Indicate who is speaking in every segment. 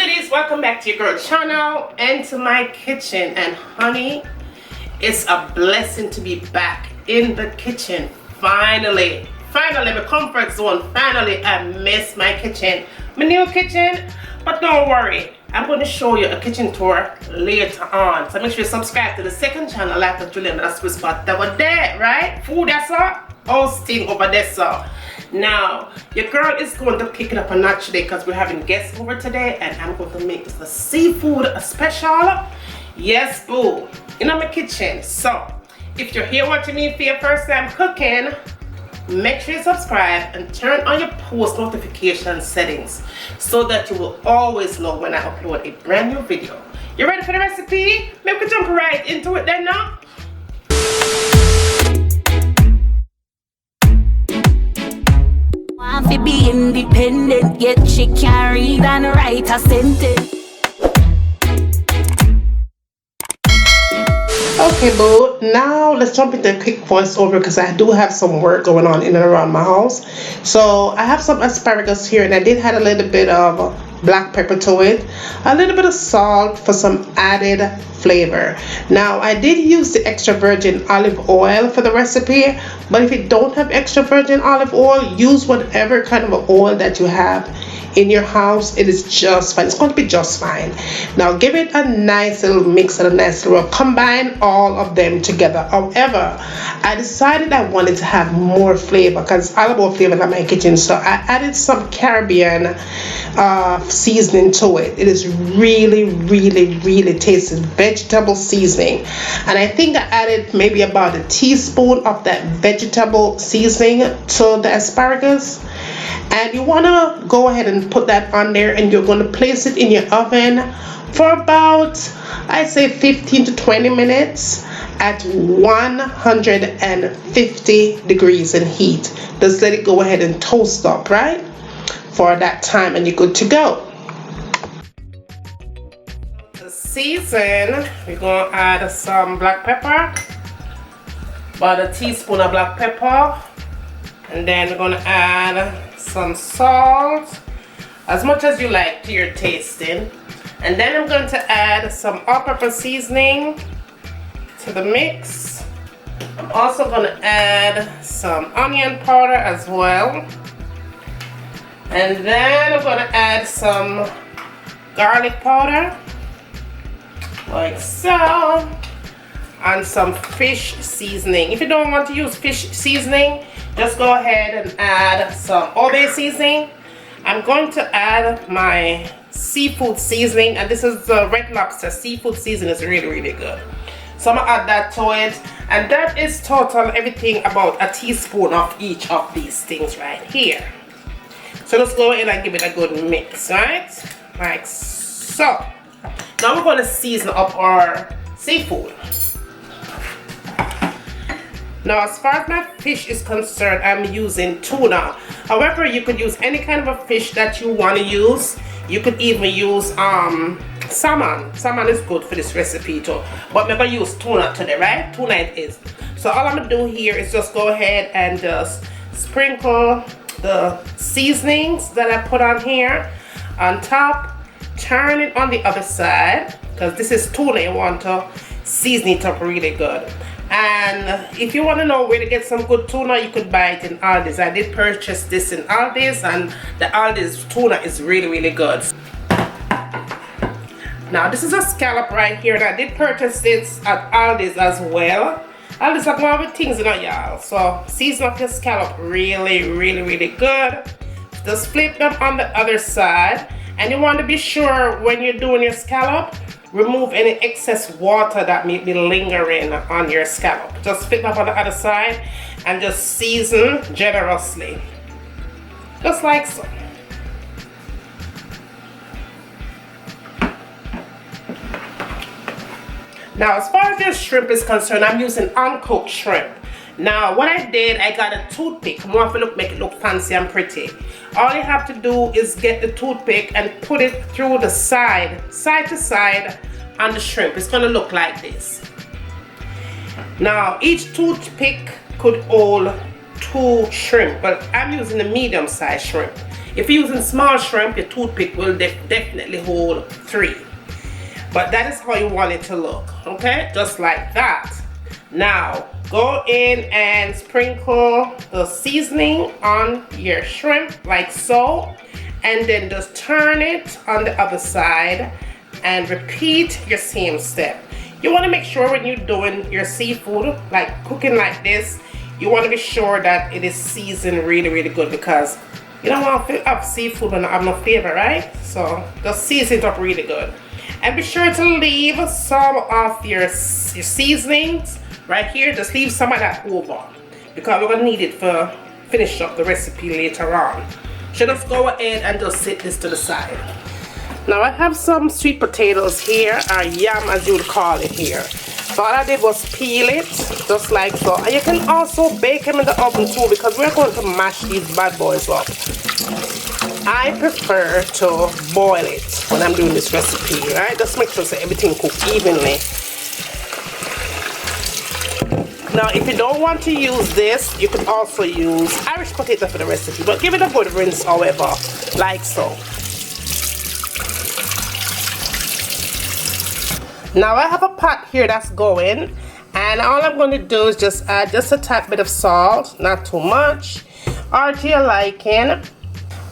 Speaker 1: goodies, welcome back to your girl channel and to my kitchen. And honey, it's a blessing to be back in the kitchen. Finally, my comfort zone. Finally, I miss my kitchen, my new kitchen. But don't worry, I'm going to show you a kitchen tour later on. So make sure you subscribe to the second channel, Life of Juliana. That's the spot that was there, right? Food that's up, hosting over there, so. Now, your girl is going to pick it up a notch today because we're having guests over today, and I'm going to make this a seafood special. Yes, boo, in my kitchen. So, if you're here watching me for your first time cooking, make sure you subscribe and turn on your post notification settings so that you will always know when I upload a brand new video. You ready for the recipe? Maybe we can jump right into it then now.
Speaker 2: Want to be independent, yet she can't read and write a sentence.
Speaker 1: Okay, boo, now let's jump into a quick voiceover because I do have some work going on in and around my house. So I have some asparagus here, and I did add a little bit of black pepper to it, a little bit of salt for some added flavor. Now I did use the extra virgin olive oil for the recipe, but if you don't have extra virgin olive oil, use whatever kind of oil that you have in your house. It is just fine. It's going to be just fine. Now give it a nice little mix and a nice little combine all of them together. However, I decided I wanted to have more flavor because I love more flavor in my kitchen, so I added some Caribbean seasoning to it. It is really tasty, vegetable seasoning, and I think I added maybe about a teaspoon of that vegetable seasoning to the asparagus. And you want to go ahead and put that on there, and you're going to place it in your oven for about, I'd say, 15 to 20 minutes at 150 degrees in heat. Just let it go ahead and toast up, right, for that time, and you're good to go. To season, we're going to add some black pepper, about a teaspoon of black pepper, and then we're going to add some salt, as much as you like to your tasting, and then I'm going to add some all-purpose seasoning to the mix. I'm also going to add some onion powder as well, and then I'm going to add some garlic powder like so, and some fish seasoning. If you don't want to use fish seasoning, just go ahead and add some alway seasoning. I'm going to add my seafood seasoning, and this is the Red Lobster seafood seasoning. It's really good. So I'm gonna add that to it, and that is total everything about a teaspoon of each of these things right here. So let's go ahead and give it a good mix, right? Like so. Now we're going to season up our seafood. Now, as far as my fish is concerned, I'm using tuna. However, you could use any kind of a fish that you want to use. You could even use salmon. Salmon is good for this recipe too. But I'm going to use tuna today, right? Tuna it is. So all I'm going to do here is just go ahead and just sprinkle the seasonings that I put on here on top. Turn it on the other side, because this is tuna. You want to season it up really good. And if you want to know where to get some good tuna, you could buy it in Aldi's. I did purchase this in Aldi's, and the Aldi's tuna is really good. Now this is a scallop right here, and I did purchase this at Aldi's as well. Aldi's are going with things, you know, y'all. So season up your scallop really good. Just flip them on the other side, and you want to be sure when you're doing your scallop, remove any excess water that may be lingering on your scallop. Just flip up on the other side and just season generously. Just like so. Now, as far as your shrimp is concerned, I'm using uncooked shrimp. Now, what I did, I got a toothpick. More to make it look fancy and pretty. All you have to do is get the toothpick and put it through the side to side on the shrimp. It's gonna look like this. Now, each toothpick could hold 2 shrimp, but I'm using a medium-sized shrimp. If you're using small shrimp, your toothpick will definitely hold 3. But that is how you want it to look, okay? Just like that. Now, go in and sprinkle the seasoning on your shrimp like so. And then just turn it on the other side and repeat your same step. You want to make sure when you're doing your seafood, like cooking like this, you want to be sure that it is seasoned really, really good, because you don't want to fill up seafood when I have no flavor, right? So just season it up really good. And be sure to leave some of your seasonings right here. Just leave some of that over, because we're going to need it for finish up the recipe later on. So just go ahead and just set this to the side. Now I have some sweet potatoes here, or yam as you would call it here. So all I did was peel it, just like so. And you can also bake them in the oven too, because we're going to mash these bad boys up. I prefer to boil it when I'm doing this recipe, right? Just make sure that everything cooks evenly. Now, if you don't want to use this, you can also use Irish potato for the recipe, but give it a good rinse, however, like so. Now I have a pot here that's going, and all I'm going to do is just add just a tad bit of salt, not too much, or to your liking.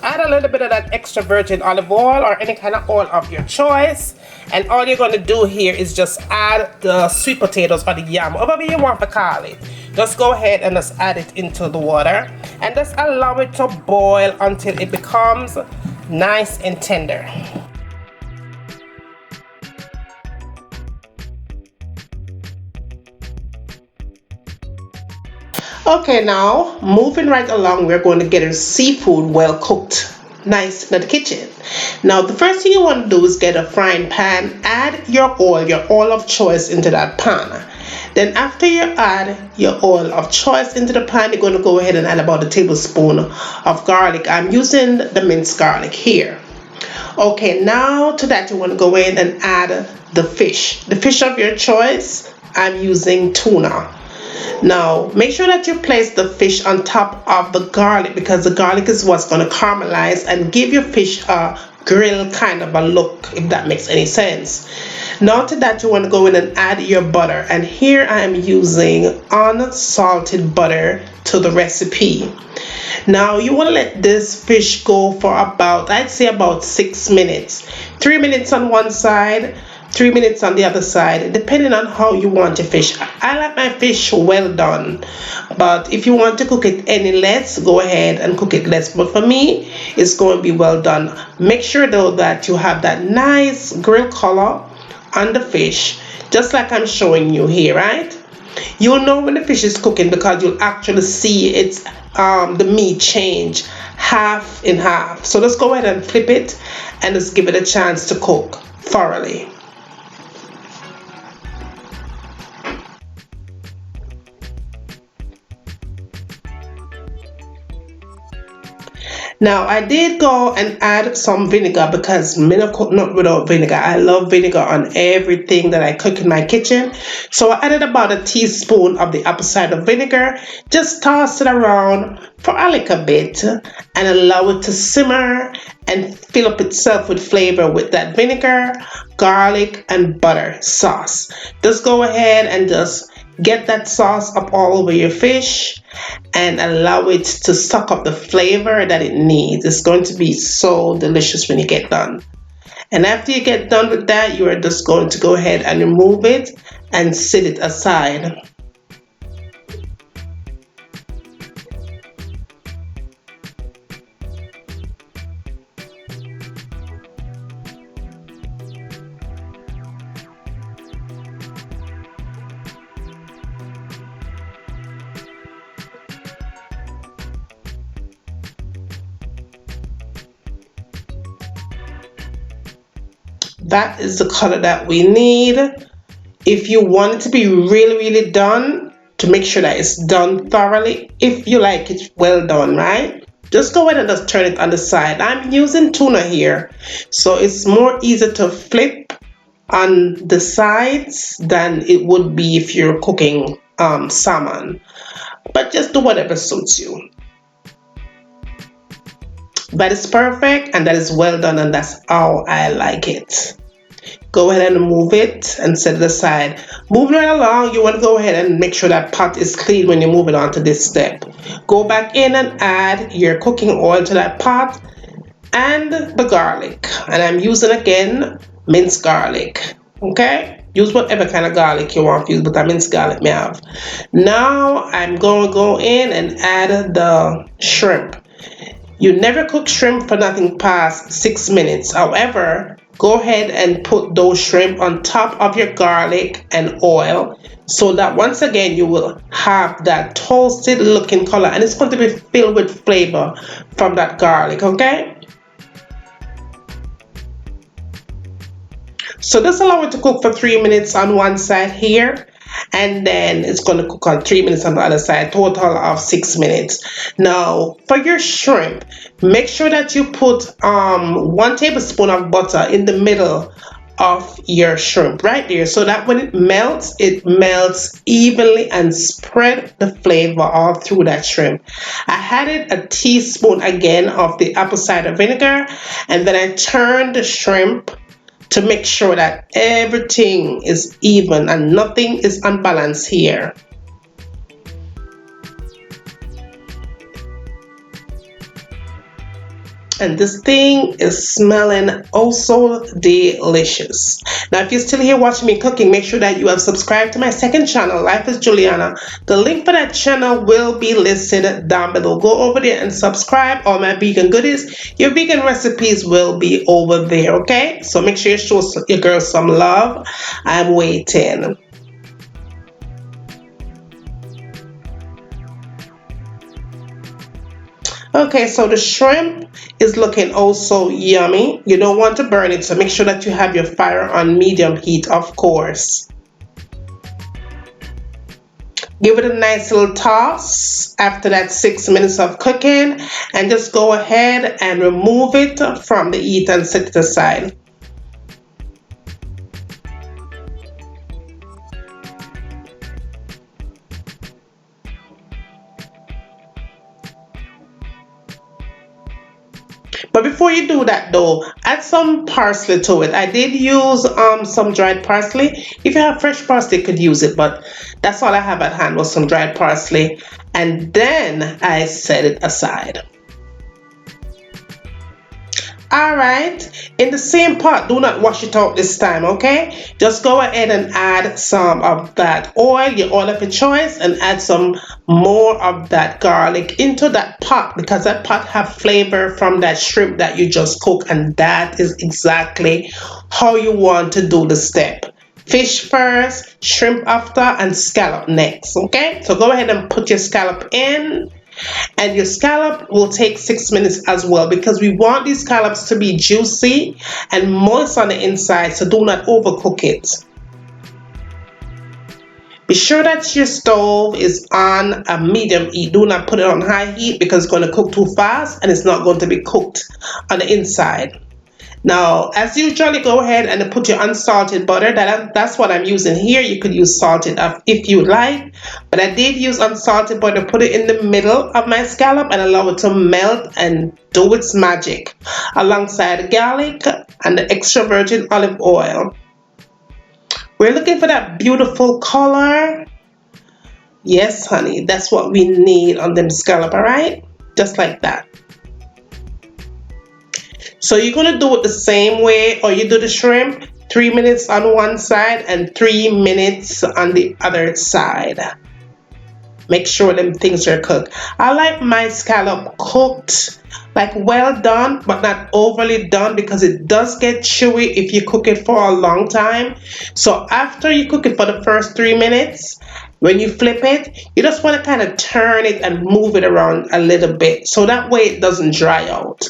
Speaker 1: Add a little bit of that extra virgin olive oil or any kind of oil of your choice, and all you're going to do here is just add the sweet potatoes or the yam, whatever you want to call it. Just go ahead and just add it into the water and just allow it to boil until it becomes nice and tender. Okay, now moving right along, we're going to get our seafood well cooked, nice in the kitchen. Now the first thing you want to do is get a frying pan, add your oil of choice into that pan. Then after you add your oil of choice into the pan, you're going to go ahead and add about a tablespoon of garlic. I'm using the minced garlic here. Okay, now to that you want to go in and add the fish of your choice. I'm using tuna. Now make sure that you place the fish on top of the garlic, because the garlic is what's going to caramelize and give your fish a grill kind of a look, if that makes any sense. Now to that you want to go in and add your butter, and here I am using unsalted butter to the recipe. Now you want to let this fish go for about, I'd say about 6 minutes. 3 minutes on one side, 3 minutes on the other side, depending on how you want your fish. I like my fish well done, but if you want to cook it any less, go ahead and cook it less. But for me, it's going to be well done. Make sure though that you have that nice grill color on the fish, just like I'm showing you here, right? You'll know when the fish is cooking because you'll actually see it's the meat change half in half. So let's go ahead and flip it and just give it a chance to cook thoroughly. Now I did go and add some vinegar, because me no cook not without vinegar. I love vinegar on everything that I cook in my kitchen. So I added about a teaspoon of the apple cider vinegar. Just toss it around for a little bit and allow it to simmer and fill up itself with flavor with that vinegar, garlic, and butter sauce. Just go ahead and just get that sauce up all over your fish and allow it to suck up the flavor that it needs. It's going to be so delicious when you get done. And after you get done with that, you are just going to go ahead and remove it and set it aside. That is the color that we need. If you want it to be really done, to make sure that it's done thoroughly, if you like it well done, right? Just go ahead and just turn it on the side. I'm using tuna here, so it's more easy to flip on the sides than it would be if you're cooking salmon. But just do whatever suits you. That is perfect and that is well done, and that's how I like it. Go ahead and move it and set it aside. Moving right along, you want to go ahead and make sure that pot is clean when you move it on to this step. Go back in and add your cooking oil to that pot and the garlic. And I'm using again minced garlic. Okay? Use whatever kind of garlic you want to use, but I minced garlic may have. Now I'm going to go in and add the shrimp. You never cook shrimp for nothing past 6 minutes. However, go ahead and put those shrimp on top of your garlic and oil so that once again you will have that toasted looking color, and it's going to be filled with flavor from that garlic, okay? So just allow it to cook for 3 minutes on one side here, and then it's going to cook on 3 minutes on the other side, total of 6 minutes. Now for your shrimp, make sure that you put 1 tablespoon of butter in the middle of your shrimp right there, so that when it melts evenly and spread the flavor all through that shrimp. I added a teaspoon again of the apple cider vinegar, and then I turned the shrimp to make sure that everything is even and nothing is unbalanced here. And this thing is smelling also delicious. Now if you're still here watching me cooking, make sure that you have subscribed to my second channel, Life is Juliana. The link for that channel will be listed down below. Go over there and subscribe. All my vegan goodies, your vegan recipes will be over there, okay? So make sure you show your girls some love. I'm waiting. Okay, so the shrimp is looking also yummy. You don't want to burn it, so make sure that you have your fire on medium heat, of course. Give it a nice little toss after that 6 minutes of cooking, and just go ahead and remove it from the heat and set it aside. But before you do that though, add some parsley to it. I did use some dried parsley. If you have fresh parsley, you could use it, but that's all I have at hand was some dried parsley. And then I set it aside. Alright, in the same pot, do not wash it out this time, okay? Just go ahead and add some of that oil, your oil of your choice, and add some more of that garlic into that pot, because that pot have flavor from that shrimp that you just cooked, and that is exactly how you want to do the step. Fish first, shrimp after, and scallop next, okay? So go ahead and put your scallop in. And your scallop will take 6 minutes as well, because we want these scallops to be juicy and moist on the inside, so do not overcook it. Be sure that your stove is on a medium heat. Do not put it on high heat because it's going to cook too fast and it's not going to be cooked on the inside. Now, as usually, go ahead and put your unsalted butter. That's what I'm using here. You could use salted if you like, but I did use unsalted butter. Put it in the middle of my scallop and allow it to melt and do its magic, alongside the garlic and the extra virgin olive oil. We're looking for that beautiful color. Yes, honey, that's what we need on them scallop, all right? Just like that. So you're going to do it the same way, or you do the shrimp, 3 minutes on one side and 3 minutes on the other side. Make sure them things are cooked. I like my scallop cooked, like well done, but not overly done, because it does get chewy if you cook it for a long time. So after you cook it for the first 3 minutes, when you flip it, you just want to kind of turn it and move it around a little bit, so that way it doesn't dry out.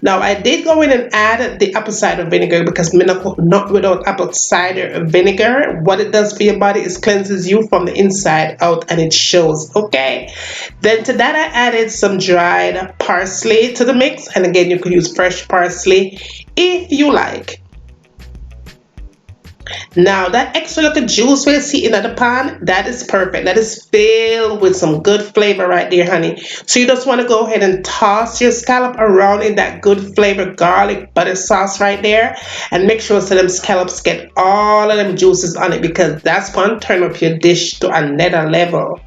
Speaker 1: Now I did go in and add the apple cider vinegar, because not without apple cider vinegar, what it does for your body is cleanses you from the inside out, and it shows, okay? Then to that I added some dried parsley to the mix, and again you could use fresh parsley if you like. Now that extra little juice we see in the pan, that is perfect. That is filled with some good flavor right there, honey. So you just want to go ahead and toss your scallop around in that good flavor garlic butter sauce right there, and make sure so them scallops get all of them juices on it, because that's going to turn up your dish to another level.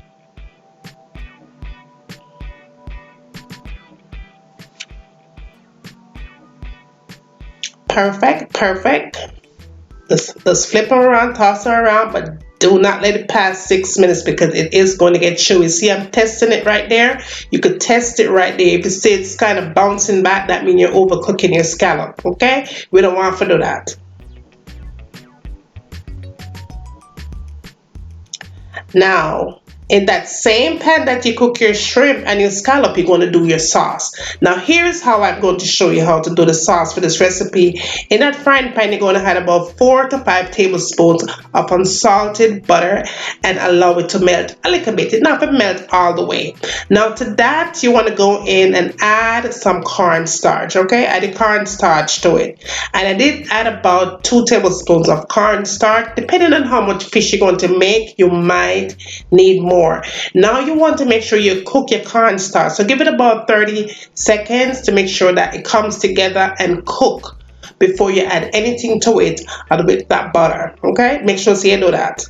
Speaker 1: Perfect, perfect. Just flip them around, toss them around, but do not let it pass 6 minutes because it is going to get chewy. See, I'm testing it right there. You could test it right there. If you see it's kind of bouncing back, that means you're overcooking your scallop, okay? We don't want to do that. Now, in that same pan that you cook your shrimp and your scallop, you're going to do your sauce. Now, here's how I'm going to show you how to do the sauce for this recipe. In that frying pan, you're going to add about 4 to 5 tablespoons of unsalted butter and allow it to melt a little bit. It not to melt all the way. Now, to that, you want to go in and add some cornstarch, okay? Add the cornstarch to it. And I did add about 2 tablespoons of cornstarch. Depending on how much fish you're going to make, you might need more. Now you want to make sure you cook your cornstarch. So give it about 30 seconds to make sure that it comes together and cook before you add anything to it other with that butter. Okay? Make sure you do that.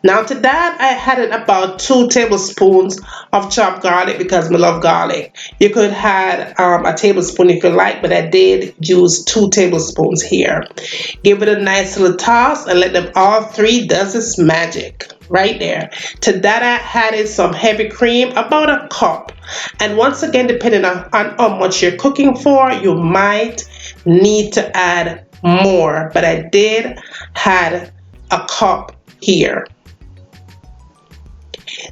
Speaker 1: Now to that, I added about 2 tablespoons of chopped garlic because I love garlic. You could add a tablespoon if you like, but I did use 2 tablespoons here. Give it a nice little toss and let them all 3 does this magic right there. To that, I added some heavy cream, about a cup. And once again, depending on how much you're cooking for, you might need to add more, but I did add a cup here.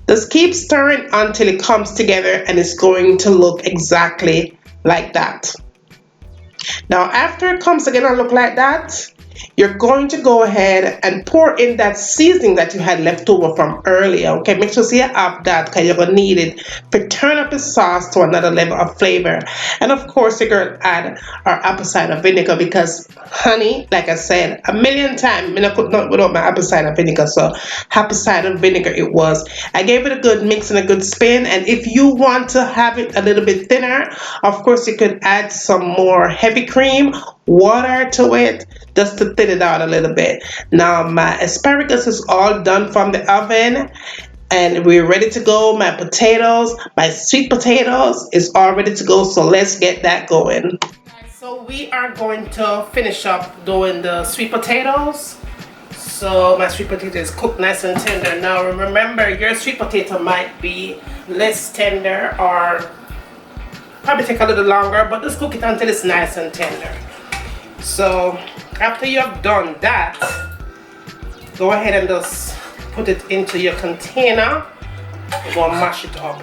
Speaker 1: Just keep stirring until it comes together and it's going to look exactly like that. Now after it comes together and look like that, you're going to go ahead and pour in that seasoning that you had left over from earlier. Okay, make sure you have that because you're going to need it to turn up the sauce to another level of flavor. And of course, you're going to add our apple cider vinegar because, honey, like I said a million times, I could not without my apple cider vinegar. So apple cider vinegar it was. I gave it a good mix and a good spin. And if you want to have it a little bit thinner, of course, you could add some more heavy cream, water to it, just to thin it out a little bit. Now my asparagus is all done from the oven and we're ready to go. My potatoes, my sweet potatoes is all ready to go, so let's get that going. So we are going to finish up doing the sweet potatoes. So my sweet potato is cooked nice and tender. Now remember, your sweet potato might be less tender or probably take a little longer, but just cook it until it's nice and tender. So after you have done that, go ahead and just put it into your container. You're going to mash it up.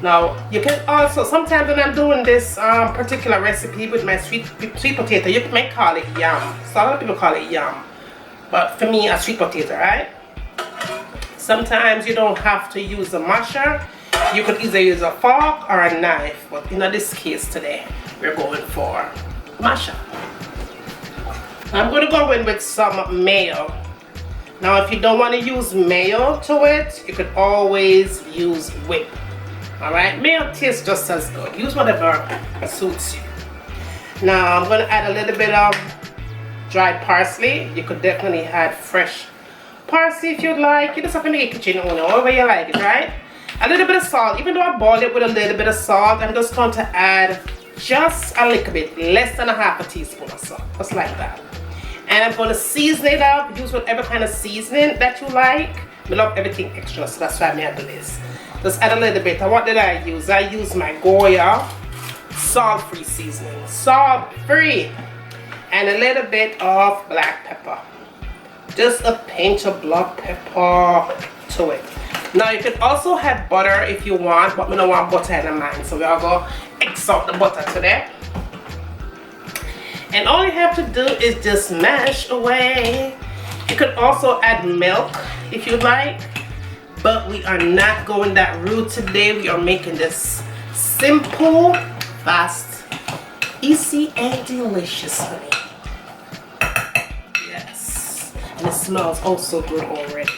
Speaker 1: Now you can also, sometimes when I'm doing this particular recipe with my sweet potato, you may call it yam. So a lot of people call it yam, but for me a sweet potato, right? Sometimes you don't have to use a masher. You could either use a fork or a knife, but in this case today we're going for masher. I'm going to go in with some mayo. Now if you don't want to use mayo to it, you could always use whip. Alright, mayo tastes just as good. Use whatever suits you. Now I'm going to add a little bit of dried parsley. You could definitely add fresh parsley if you'd like. You just have to make it kitchen owner, however you like it, right? A little bit of salt. Even though I boiled it with a little bit of salt, I'm just going to add just a little bit, less than a half a teaspoon of salt, just like that. And I'm going to season it up. Use whatever kind of seasoning that you like. I love everything extra, so that's why I'm going to do this. Just add a little bit. And what did I use? I used my Goya salt-free seasoning. Salt-free. And a little bit of black pepper. Just a pinch of black pepper to it. Now you can also add butter if you want, but we don't want butter in mine. So we are going to X out the butter today. And all you have to do is just mash away. You could also add milk if you like, but we are not going that route today. We are making this simple, fast, easy, and delicious, honey. And it smells oh so good already.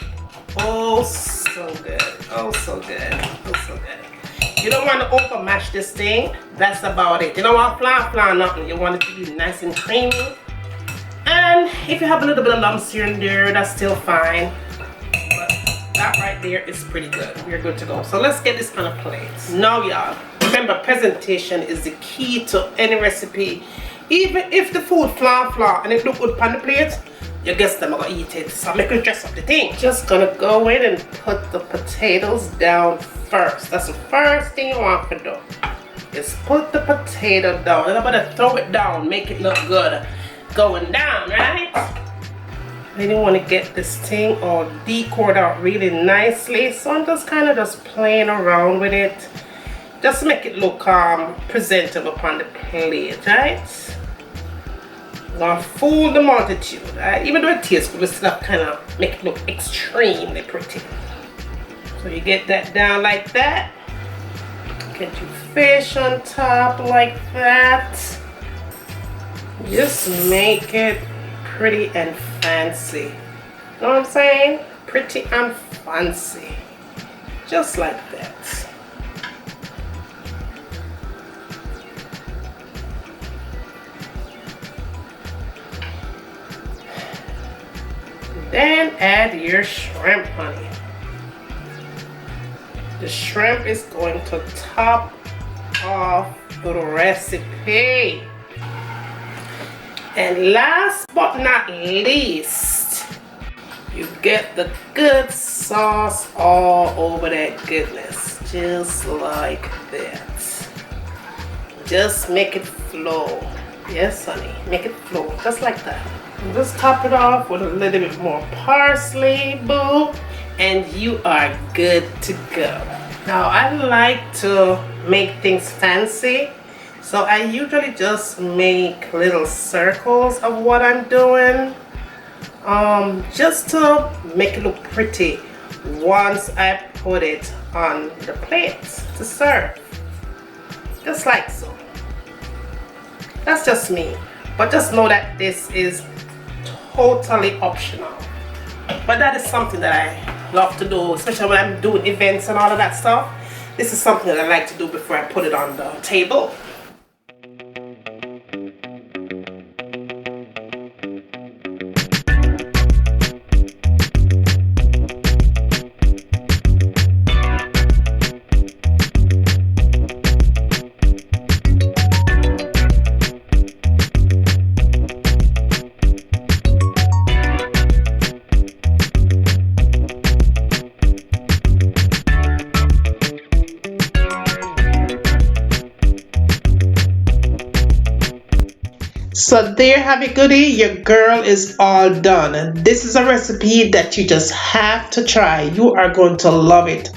Speaker 1: Oh so good. Oh so good. Oh so good. You don't want to over mash this thing. That's about it. You don't want flan nothing. You want it to be nice and creamy. And if you have a little bit of lumps here and there, that's still fine. But that right there is pretty good. We're good to go. So let's get this on a plate. Now y'all, remember presentation is the key to any recipe. Even if the food flan and it look good on the plate, your guests them are gonna eat it. So make you dress up the thing. Just gonna go in and put the potatoes down first. That's the first thing you want to do. Is put the potato down. And I'm gonna throw it down, make it look good. Going down, right? Then you want to get this thing all decored out really nicely. So I'm just kind of just playing around with it. Just make it look presentable upon the plate, right? Gonna fool the multitude, right? Even though it tastes good, we still have kind of make it look extremely pretty. So you get that down like that. Get your fish on top like that. Just make it pretty and fancy. Know what I'm saying? Pretty and fancy. Just like that. Then add your shrimp, honey. The shrimp is going to top off the recipe. And last but not least, you get the good sauce all over that goodness. Just like that. Just make it flow. Yes, honey. Make it flow. Just like that. And just top it off with a little bit more parsley, boo. And you are good to go. Now, I like to make things fancy. So I usually just make little circles of what I'm doing, just to make it look pretty once I put it on the plate to serve, just like so. That's just me, but just know that this is totally optional. But that is something that I love to do, especially when I'm doing events and all of that stuff. This is something that I like to do before I put it on the table. So there have it, goodie. Your girl is all done. This is a recipe that you just have to try. You are going to love it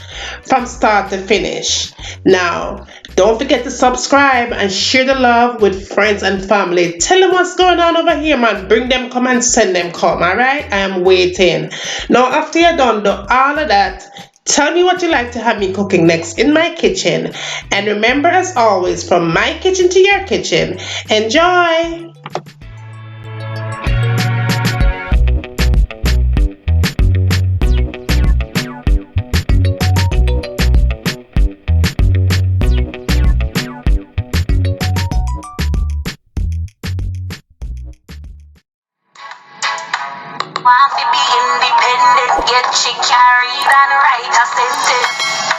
Speaker 1: from start to finish. Now, don't forget to subscribe and share the love with friends and family. Tell them what's going on over here, man. Bring them, come and send them come, alright? I am waiting. Now, after you're done all of that, tell me what you like to have me cooking next in my kitchen. And remember, as always, from my kitchen to your kitchen, enjoy!
Speaker 2: Want to be independent, yet she carried on right, I sent it.